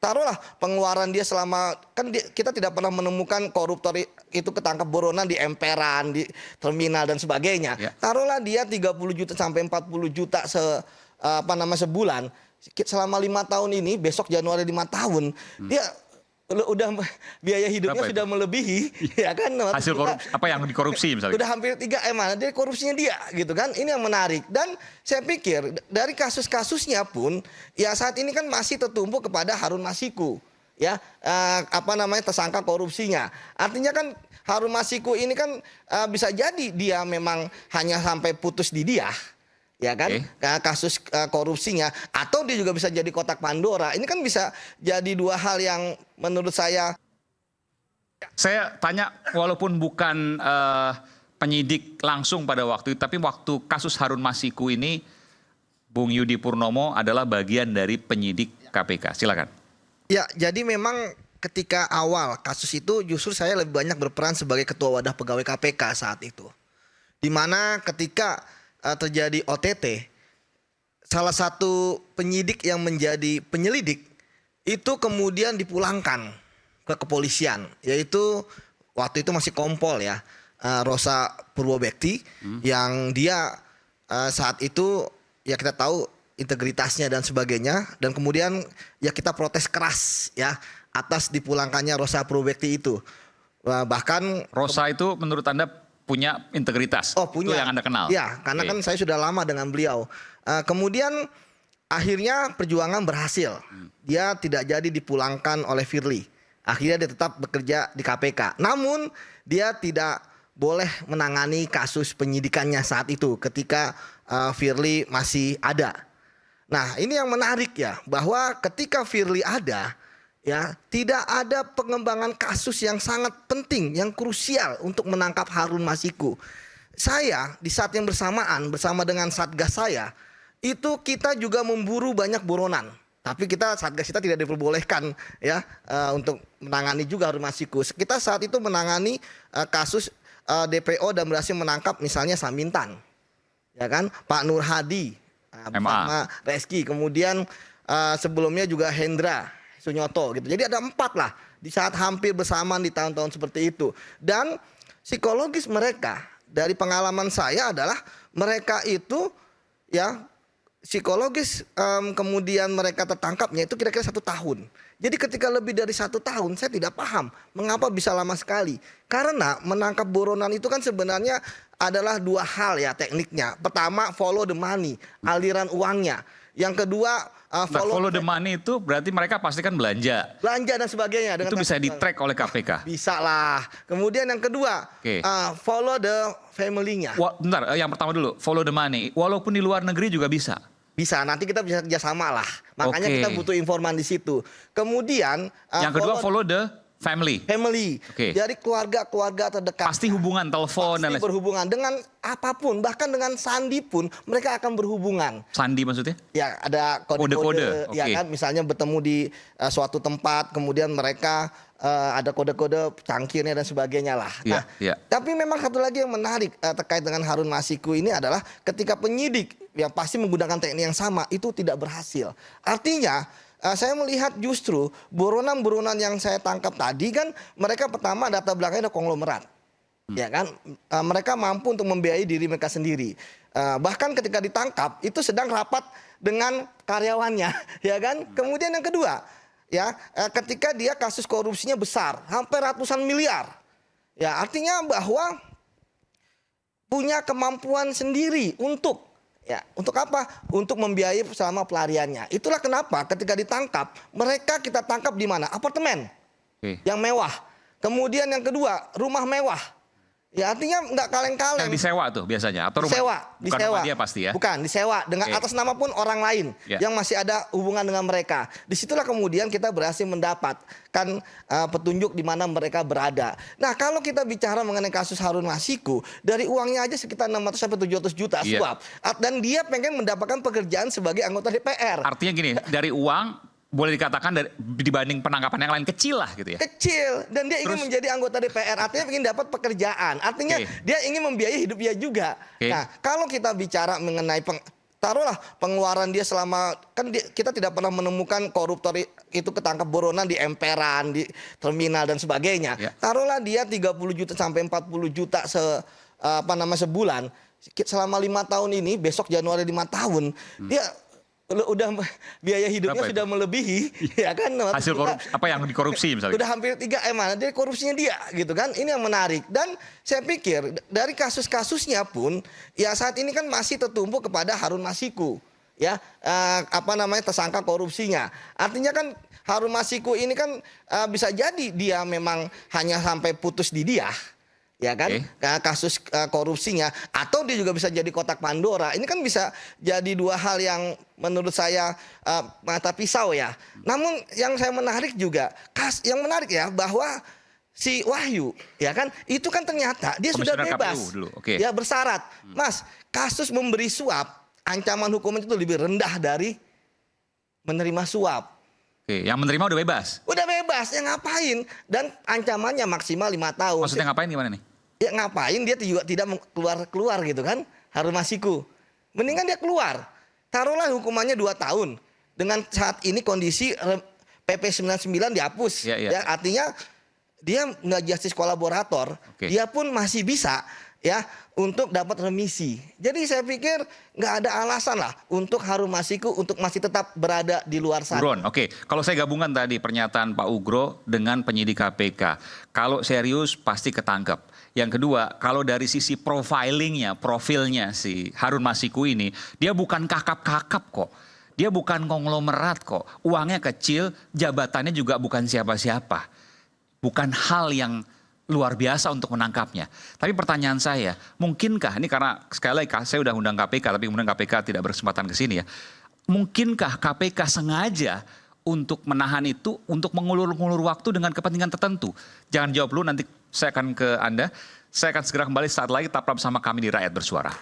taruhlah pengeluaran dia selama, kan kita tidak pernah menemukan koruptor itu ketangkap buronan di emperan, di terminal dan sebagainya. Taruhlah dia 30 juta sampai 40 juta sebulan. Selama 5 tahun ini, besok Januari 5 tahun, dia udah biaya hidupnya sudah melebihi, ya kan? Hasil korupsi, apa yang dikorupsi misalnya? Udah hampir 3 mana dia korupsinya dia, gitu kan? Ini yang menarik. Dan saya pikir dari kasus-kasusnya pun, ya saat ini kan masih tertumpu kepada Harun Masiku, ya tersangka korupsinya. Artinya kan Harun Masiku ini kan bisa jadi dia memang hanya sampai putus di dia. Ya kan, kasus korupsinya, atau dia juga bisa jadi kotak Pandora. Ini kan bisa jadi dua hal yang menurut saya tanya, walaupun bukan penyidik langsung pada waktu itu, tapi waktu kasus Harun Masiku ini, Bung Yudi Purnomo adalah bagian dari penyidik KPK. Silakan. Ya, jadi memang ketika awal kasus itu justru saya lebih banyak berperan sebagai ketua wadah pegawai KPK saat itu. Dimana ketika terjadi OTT, salah satu penyidik yang menjadi penyelidik itu kemudian dipulangkan ke kepolisian, yaitu waktu itu masih Kompol ya, Rosa Purwobekti, yang dia saat itu ya kita tahu integritasnya dan sebagainya, dan kemudian ya kita protes keras ya atas dipulangkannya Rosa Purwobekti itu. Bahkan Rosa itu menurut Anda punya integritas? Oh, punya. Itu yang Anda kenal? Ya, karena kan saya sudah lama dengan beliau. Kemudian akhirnya perjuangan berhasil. Dia tidak jadi dipulangkan oleh Firly. Akhirnya dia tetap bekerja di KPK. Namun dia tidak boleh menangani kasus penyidikannya saat itu ketika Firly masih ada. Nah, ini yang menarik ya, bahwa ketika Firly ada, ya, tidak ada pengembangan kasus yang sangat penting, yang krusial untuk menangkap Harun Masiku. Saya di saat yang bersamaan bersama dengan Satgas saya, itu kita juga memburu banyak buronan. Tapi Satgas kita tidak diperbolehkan ya untuk menangani juga Harun Masiku. Kita saat itu menangani kasus DPO dan berhasil menangkap misalnya Samintan, ya kan, Pak Nur Hadi, bersama Reski, kemudian sebelumnya juga Hendra Sunyoto gitu. Jadi ada 4 lah di saat hampir bersamaan di tahun-tahun seperti itu. Dan psikologis mereka dari pengalaman saya adalah mereka itu ya psikologis kemudian mereka tertangkapnya itu kira-kira 1 tahun. Jadi ketika lebih dari 1 tahun saya tidak paham mengapa bisa lama sekali. Karena menangkap buronan itu kan sebenarnya adalah 2 hal ya tekniknya. Pertama, follow the money, aliran uangnya. Yang kedua, follow the money itu berarti mereka pasti kan belanja dan sebagainya. Itu bisa di-track oleh KPK? Bisa lah. Kemudian yang kedua, follow the family-nya. Bentar, yang pertama dulu, follow the money. Walaupun di luar negeri juga bisa? Bisa, nanti kita bisa kerjasama lah. Makanya kita butuh informan di situ. Kemudian yang kedua, follow the family. Jadi keluarga terdekat. Pasti hubungan, telepon dan berhubungan dengan apapun, bahkan dengan sandi pun mereka akan berhubungan. Sandi maksudnya? Ya, ada kode-kode. Ya kan, misalnya bertemu di suatu tempat, kemudian mereka ada kode-kode cangkirnya dan sebagainya lah. Nah, tapi memang satu lagi yang menarik terkait dengan Harun Masiku ini adalah ketika penyidik yang pasti menggunakan teknik yang sama itu tidak berhasil. Artinya saya melihat justru buronan-buronan yang saya tangkap tadi kan mereka pertama data belakangnya ada konglomerat. Ya kan, mereka mampu untuk membiayai diri mereka sendiri. Bahkan ketika ditangkap itu sedang rapat dengan karyawannya, ya kan. Kemudian yang kedua, ya ketika dia kasus korupsinya besar, hampir ratusan miliar. Ya, artinya bahwa punya kemampuan sendiri untuk apa? Untuk membiayai selama pelariannya. Itulah kenapa ketika ditangkap, kita tangkap di mana? Apartemen yang mewah. Kemudian yang kedua, rumah mewah. Ya, artinya nggak kaleng-kaleng. Yang disewa tuh biasanya atau rumah? Bukan rumah dia pasti ya? Bukan, disewa dengan atas nama pun orang lain yang masih ada hubungan dengan mereka. Disitulah kemudian kita berhasil mendapatkan petunjuk di mana mereka berada. Nah, kalau kita bicara mengenai kasus Harun Masiku, dari uangnya aja sekitar 600 sampai 700 juta suap. Dan dia pengen mendapatkan pekerjaan sebagai anggota DPR. Artinya gini, dari uang boleh dikatakan dibanding penangkapan yang lain kecil lah gitu ya? Kecil, dan dia ingin menjadi anggota DPR, artinya ingin dapat pekerjaan, artinya dia ingin membiayai hidup dia juga. Nah, kalau kita bicara mengenai taruhlah pengeluaran dia selama, kan kita tidak pernah menemukan koruptor itu ketangkap buronan di emperan, di terminal dan sebagainya. Taruhlah dia 30 juta sampai 40 juta sebulan. Selama 5 tahun ini, besok Januari 5 tahun, dia udah biaya hidupnya sudah melebihi, ya kan? Hasil korupsi, apa yang dikorupsi misalnya? Udah hampir 3 mana dia korupsinya dia, gitu kan? Ini yang menarik. Dan saya pikir dari kasus-kasusnya pun, ya saat ini kan masih tertumpu kepada Harun Masiku, ya tersangka korupsinya. Artinya kan Harun Masiku ini kan bisa jadi dia memang hanya sampai putus di dia. Ya kan, kasus korupsinya, atau dia juga bisa jadi kotak Pandora. Ini kan bisa jadi 2 hal yang menurut saya mata pisau ya. Namun yang saya menarik juga, yang menarik ya, bahwa si Wahyu, ya kan, itu kan ternyata dia sudah bebas, ya bersyarat. Mas, kasus memberi suap, ancaman hukuman itu lebih rendah dari menerima suap. Yang menerima udah bebas? Udah bebas, ya ngapain? Dan ancamannya maksimal 5 tahun. Maksudnya ngapain gimana nih? Ya ngapain dia juga tidak keluar gitu kan, Harun Masiku. Mendingan dia keluar. Taruhlah hukumannya 2 tahun. Dengan saat ini kondisi PP 99 dihapus. Ya, artinya dia nggak justice kolaborator. Dia pun masih bisa ya untuk dapat remisi. Jadi saya pikir nggak ada alasan lah untuk Harun Masiku untuk masih tetap berada di luar sana. Buron, kalau saya gabungkan tadi pernyataan Pak Ugro dengan penyidik KPK. Kalau serius pasti ketangkep. Yang kedua, kalau dari sisi profilnya si Harun Masiku ini, dia bukan kakap-kakap kok. Dia bukan konglomerat kok. Uangnya kecil, jabatannya juga bukan siapa-siapa. Bukan hal yang luar biasa untuk menangkapnya. Tapi pertanyaan saya, mungkinkah, ini karena sekali lagi saya udah undang KPK, tapi kemudian KPK tidak berkesempatan ke sini ya. Mungkinkah KPK sengaja untuk menahan itu, untuk mengulur-ngulur waktu dengan kepentingan tertentu? Jangan jawab dulu, nanti saya akan ke Anda. Saya akan segera kembali saat lagi, tetaplah bersama kami di Rakyat Bersuara.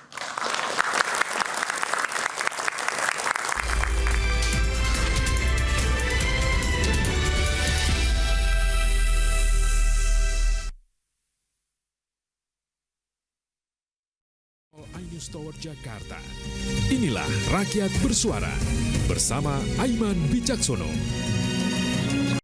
iNews Tower Jakarta. Inilah Rakyat Bersuara bersama Aiman Wicaksono.